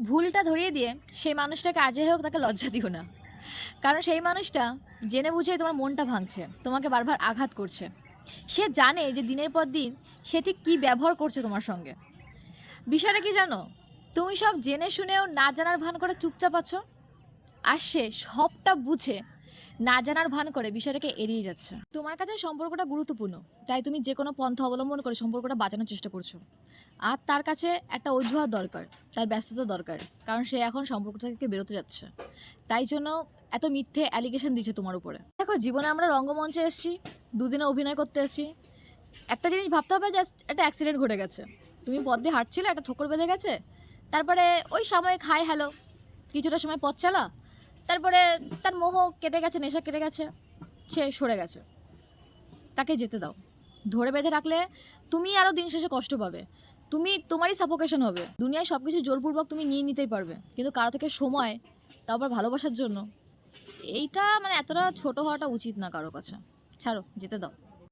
ভুলটা ধরিয়ে দিয়ে সেই মানুষটাকে আজই হোক তাকে লজ্জা দিও না। কারণ সেই মানুষটা জেনে বুঝেই তোমার মনটা ভাঙছে, তোমাকে বারবার আঘাত করছে। সে জানে যে দিনের পর দিন সে ঠিক কী ব্যবহার করছে তোমার সঙ্গে। বিষয়টা কি জানো, তুমি সব জেনে শুনেও না জানার ভান করে চুপচাপ আছো, আর সে সবটা বুঝে না জানার ভান করে বিষয়টাকে এড়িয়ে যাচ্ছে। তোমার কাছে সম্পর্কটা গুরুত্বপূর্ণ, তাই তুমি যে কোনো পন্থা অবলম্বন করে সম্পর্কটা বাঁচানোর চেষ্টা করছো। আর তার কাছে একটা অজুহাত দরকার, তার ব্যস্ততা দরকার, কারণ সে এখন সম্পর্ক থেকে বেরোতে যাচ্ছে। তাই জন্য এত মিথ্যে অ্যালিগেশন দিচ্ছে তোমার উপরে। দেখো, জীবনে আমরা রঙ্গমঞ্চে এসেছি, দুদিনে অভিনয় করতে এসেছি। একটা জিনিস ভাবতে হবে, জাস্ট একটা অ্যাক্সিডেন্ট ঘটে গেছে, তুমি পথ দিয়ে হাঁটছিলে, একটা ঠোকর বেঁধে গেছে, তারপরে ওই সাময়িক হাই হ্যালো, কিছুটা সময় পথ চালা, তারপরে তার মোহ কেটে গেছে, নেশা কেটে গেছে, সে সরে গেছে। তাকে যেতে দাও। ধরে বেঁধে রাখলে তুমি আরও দিন শেষে কষ্ট পাবে, তোমারই সাফোকেশন হবে। দুনিয়ায় সব কিছু জোরপূর্বক তুমি নিয়ে নিতেই পারবে, কিন্তু কারো থেকে সময়, তারপর ভালোবাসার জন্য, এইটা মানে এতটা ছোট হওয়াটা উচিত না কারো কাছে। ছাড়ো, যেতে দাও।